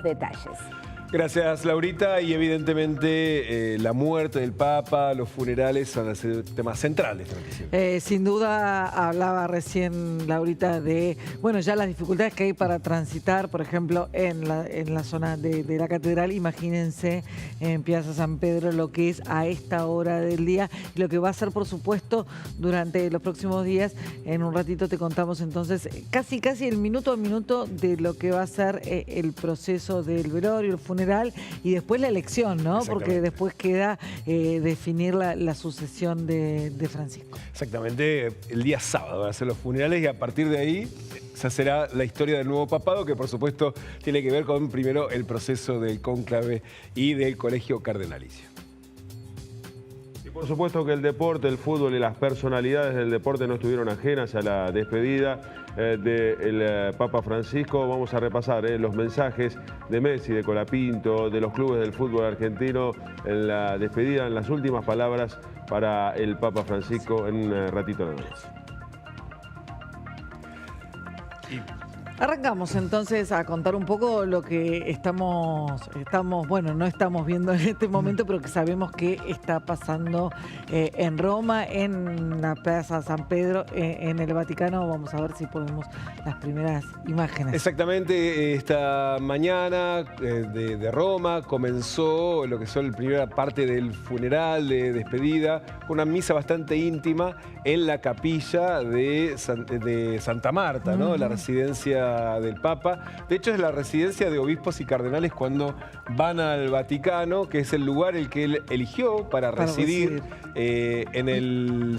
detalles. Gracias, Laurita. Y evidentemente la muerte del Papa, los funerales son el tema central de esta noticia. Sin duda, hablaba recién Laurita de, bueno, ya las dificultades que hay para transitar, por ejemplo, en la zona de la catedral. Imagínense en Piazza San Pedro lo que es a esta hora del día y lo que va a ser, por supuesto, durante los próximos días. En un ratito te contamos entonces casi el minuto a minuto de lo que va a ser el proceso del velorio, el funeral y después la elección, ¿no? Porque después queda definir la sucesión de Francisco. Exactamente, el día sábado van a ser los funerales y a partir de ahí se será la historia del nuevo papado, que por supuesto tiene que ver con primero el proceso del cónclave y del colegio cardenalicio. Y por supuesto que el deporte, el fútbol y las personalidades del deporte no estuvieron ajenas a la despedida del Papa Francisco. Vamos a repasar los mensajes de Messi, de Colapinto, de los clubes del fútbol argentino en la despedida, en las últimas palabras para el Papa Francisco en un ratito nada más. Arrancamos entonces a contar un poco lo que bueno, no estamos viendo en este momento, pero que sabemos que está pasando en Roma, en la Plaza San Pedro, en el Vaticano. Vamos a ver si podemos las primeras imágenes. Exactamente, esta mañana de Roma comenzó lo que son la primera parte del funeral de despedida, una misa bastante íntima en la capilla de Santa Marta, ¿no? La residencia del Papa. De hecho, es la residencia de obispos y cardenales cuando van al Vaticano, que es el lugar el que él eligió para residir en el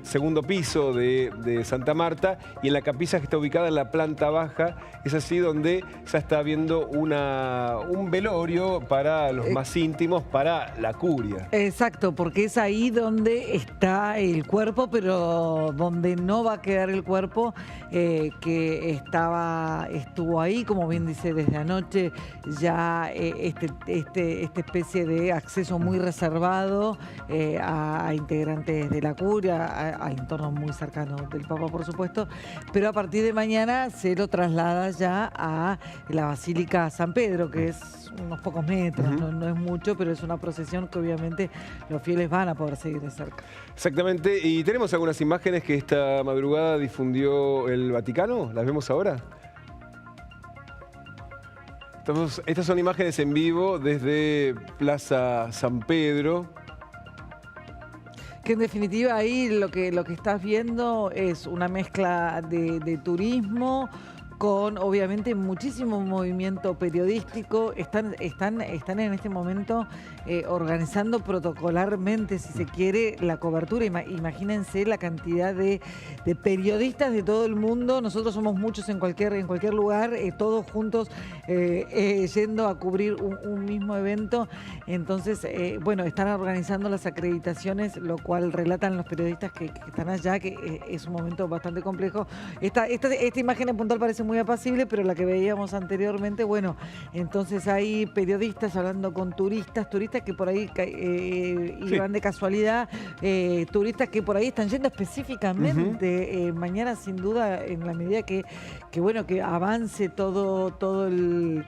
segundo piso de Santa Marta, y en la capilla que está ubicada en la planta baja, es así donde ya está habiendo un velorio para los más íntimos, para la curia. Exacto, porque es ahí donde está el cuerpo, pero donde no va a quedar el cuerpo que estuvo ahí, como bien dice, desde anoche ya esta especie de acceso muy reservado a integrantes de la curia, a entornos muy cercanos del Papa, por supuesto, pero a partir de mañana se lo traslada ya a la Basílica San Pedro, que es unos pocos metros, no es mucho, pero es una procesión que obviamente los fieles van a poder seguir de cerca. Exactamente, y tenemos algunas imágenes que esta madrugada difundió el Vaticano, ¿las vemos ahora? Estas son imágenes en vivo desde Plaza San Pedro. Que en definitiva ahí lo que estás viendo es una mezcla de turismo con obviamente muchísimo movimiento periodístico. Están en este momento organizando protocolarmente, si se quiere, la cobertura. Imagínense la cantidad de periodistas de todo el mundo. Nosotros somos muchos en cualquier lugar, todos juntos yendo a cubrir un mismo evento. Entonces, bueno, están organizando las acreditaciones, lo cual relatan los periodistas que están allá, que es un momento bastante complejo. Esta imagen en puntual parece muy apacible, pero la que veíamos anteriormente, bueno, entonces hay periodistas hablando con turistas que por ahí iban de casualidad, turistas que por ahí están yendo específicamente. Mañana, sin duda, en la medida que avance todo el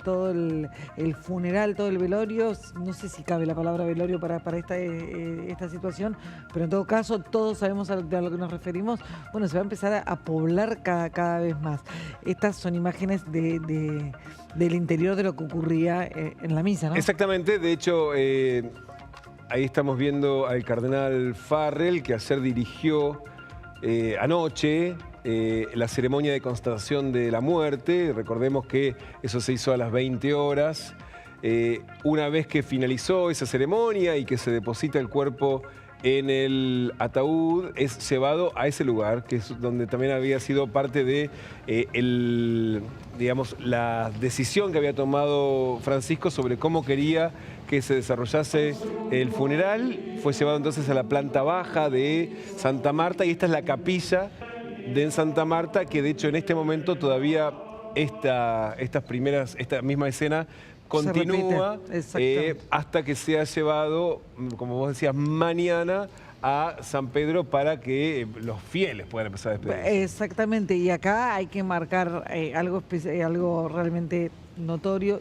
funeral, todo el velorio, no sé si cabe la palabra velorio para esta situación, pero en todo caso todos sabemos a lo que nos referimos. Bueno, se va a empezar a poblar cada vez más. Estas son imágenes del interior de lo que ocurría en la misa, ¿no? Exactamente, de hecho, ahí estamos viendo al cardenal Farrell, que ayer dirigió anoche la ceremonia de constatación de la muerte. Recordemos que eso se hizo a las 20 horas. Una vez que finalizó esa ceremonia y que se deposita el cuerpo en el ataúd, es llevado a ese lugar, que es donde también había sido parte de la decisión que había tomado Francisco sobre cómo quería que se desarrollase el funeral. Fue llevado entonces a la planta baja de Santa Marta, y esta es la capilla de Santa Marta, que de hecho en este momento todavía esta misma escena continúa hasta que sea llevado, como vos decías, mañana a San Pedro para que los fieles puedan empezar a despedirse. Exactamente, y acá hay que marcar algo realmente notorio.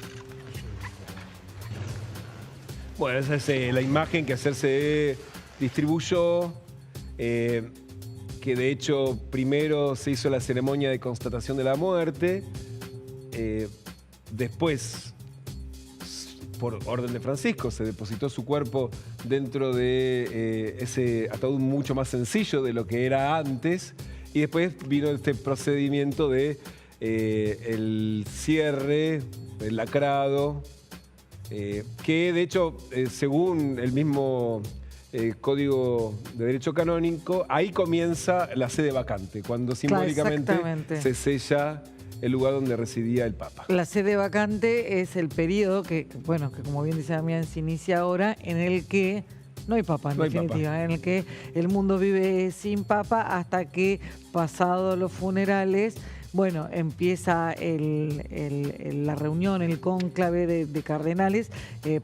Bueno, esa es la imagen que Hacerse distribuyó, que de hecho primero se hizo la ceremonia de constatación de la muerte, después, por orden de Francisco, se depositó su cuerpo dentro de ese ataúd mucho más sencillo de lo que era antes, y después vino este procedimiento de el cierre, el lacrado, que de hecho, según el mismo Código de Derecho Canónico, ahí comienza la sede vacante, cuando simbólicamente se sella el lugar donde residía el Papa. La sede vacante es el periodo que, bueno, que como bien dice Damián, se inicia ahora, en el que no hay Papa, en definitiva, en el que el mundo vive sin Papa hasta que, pasados los funerales, bueno, empieza la reunión, el cónclave de cardenales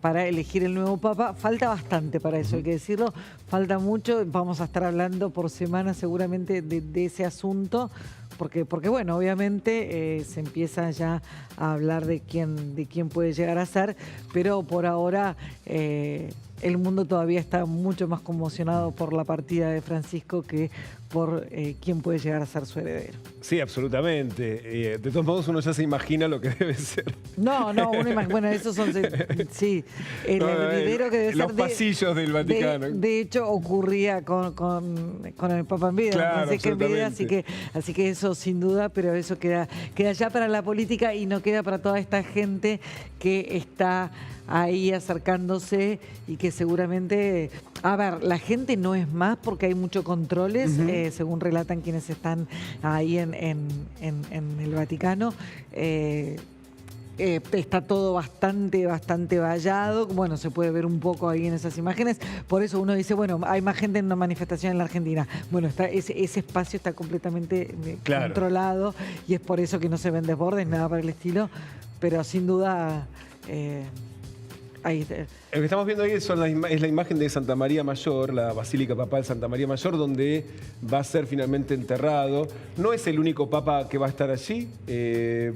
para elegir el nuevo Papa. Falta bastante para eso, hay que decirlo, falta mucho. Vamos a estar hablando por semana seguramente de ese asunto, porque bueno, obviamente se empieza ya a hablar de quién puede llegar a ser, pero por ahora el mundo todavía está mucho más conmocionado por la partida de Francisco que por quién puede llegar a ser su heredero. Sí, absolutamente. De todos modos, uno ya se imagina lo que debe ser. No, bueno, esos son, sí, el heredero que debe ser los pasillos del Vaticano. De hecho, ocurría con el Papa en vida, claro, Francisco en vida, así que eso sin duda, pero eso queda ya para la política y no queda para toda esta gente que está ahí acercándose y que seguramente, a ver, la gente no es más porque hay muchos controles, según relatan quienes están ahí en el Vaticano. Está todo bastante vallado. Bueno, se puede ver un poco ahí en esas imágenes. Por eso uno dice, bueno, hay más gente en una manifestación en la Argentina. Bueno, ese espacio está completamente controlado y es por eso que no se ven desbordes, nada para el estilo. Pero sin duda... Ahí. Lo que estamos viendo ahí es la imagen de Santa María Mayor, la Basílica Papal Santa María Mayor, donde va a ser finalmente enterrado. No es el único papa que va a estar allí.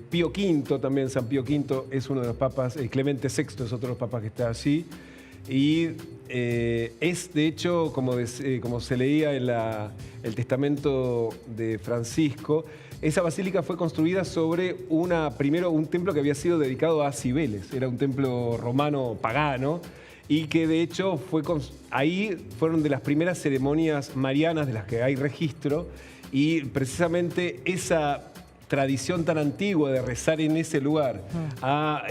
Pío V también, San Pío V es uno de los papas, Clemente VI es otro de los papas que está allí. Y es, de hecho, como se leía en el testamento de Francisco, esa basílica fue construida sobre primero un templo que había sido dedicado a Cibeles. Era un templo romano pagano y que de hecho ahí fueron de las primeras ceremonias marianas de las que hay registro, y precisamente esa tradición tan antigua de rezar en ese lugar a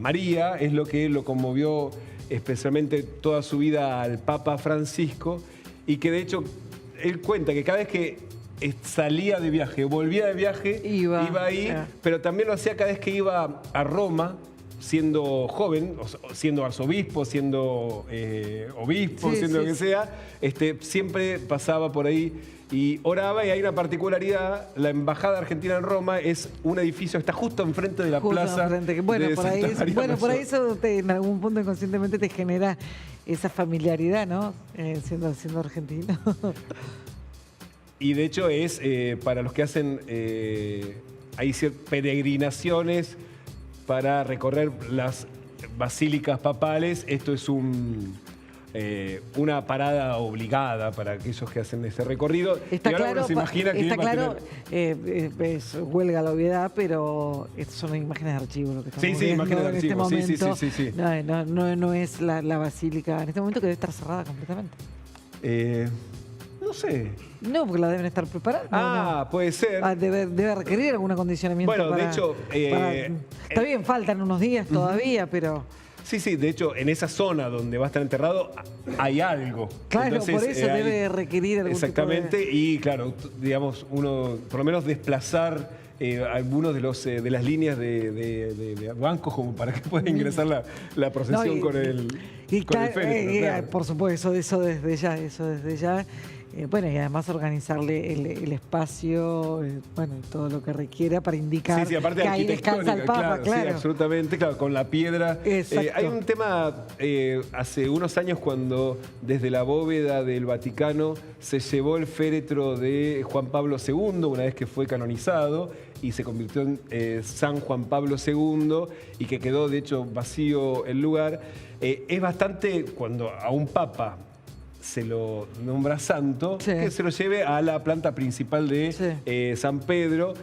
María es lo que lo conmovió especialmente toda su vida al Papa Francisco, y que de hecho él cuenta que cada vez que salía de viaje, volvía de viaje, iba ahí, pero también lo hacía cada vez que iba a Roma, siendo joven, siendo arzobispo, siendo obispo, siendo lo que sea, siempre pasaba por ahí y oraba. Y hay una particularidad: la Embajada Argentina en Roma es un edificio, está justo enfrente de la plaza. Bueno, de por ahí, por ahí eso en algún punto inconscientemente te genera esa familiaridad, ¿no? Siendo argentino. Y de hecho es para los que hacen hay peregrinaciones para recorrer las basílicas papales. Esto es una parada obligada para aquellos que hacen ese recorrido. Está y ahora claro, uno se imagina que está claro, es huelga la obviedad, pero son imágenes de archivo lo que estamos viendo imágenes de en archivo. este momento. Sí. No es la basílica en este momento, que debe estar cerrada completamente. No sé. No, porque la deben estar preparando. Puede ser. Debe requerir algún acondicionamiento. Bueno, de hecho... está bien, faltan unos días todavía, pero... Sí, de hecho, en esa zona donde va a estar enterrado hay algo. Claro, entonces, por eso debe requerir algún exactamente, tipo de... y claro, digamos, uno, por lo menos desplazar algunos de las líneas de bancos como para que pueda ingresar la procesión con el féretro. Claro. Por supuesto, eso desde ya. Bueno, y además organizarle el espacio, bueno, todo lo que requiera para indicar aparte que ahí descansa el Papa, claro. Sí, absolutamente, claro, con la piedra. Hay un tema hace unos años cuando desde la bóveda del Vaticano se llevó el féretro de Juan Pablo II, una vez que fue canonizado, y se convirtió en San Juan Pablo II y que quedó de hecho vacío el lugar. Es bastante, cuando a un papa se lo nombra santo, Sí. que se lo lleve a la planta principal de Sí. San Pedro.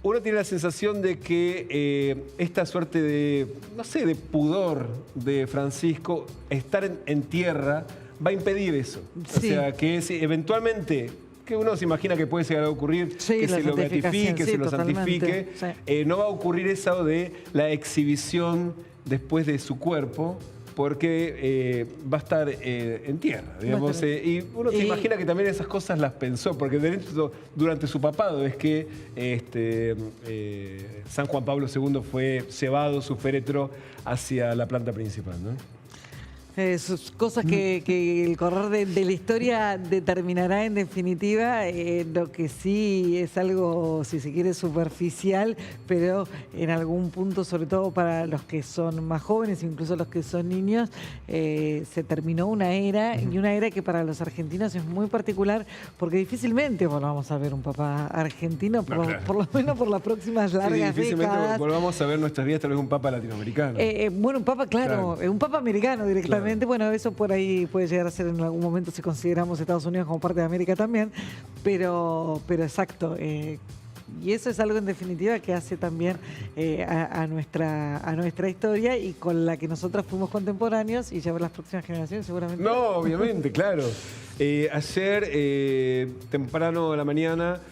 Uno tiene la sensación de que esta suerte de, no sé, de pudor de Francisco, estar en tierra, va a impedir eso. O Sí. sea, que eventualmente, que uno se imagina que puede llegar a ocurrir, Sí, que la se lo santificación, beatifique, sí, se lo totalmente, santifique, no va a ocurrir eso de la exhibición después de su cuerpo, porque va a estar en tierra, digamos. Y uno se imagina que también esas cosas las pensó, porque durante su papado es que San Juan Pablo II fue llevado su féretro hacia la planta principal, ¿no? Cosas que el correr de la historia determinará en definitiva. Lo que sí es algo, si se quiere, superficial, pero en algún punto, sobre todo para los que son más jóvenes, incluso los que son niños, se terminó una era, y una era que para los argentinos es muy particular, porque difícilmente volvamos a ver un papa argentino, por lo menos por las próximas largas difícilmente décadas. volvamos a ver nuestras vidas tal vez un papa latinoamericano. Bueno, un papa, claro, un papa americano directamente. Bueno, eso por ahí puede llegar a ser en algún momento si consideramos Estados Unidos como parte de América también, pero exacto. Y eso es algo en definitiva que hace también a nuestra historia y con la que nosotros fuimos contemporáneos y ya ver las próximas generaciones seguramente. No, obviamente, claro. Ayer, temprano a la mañana,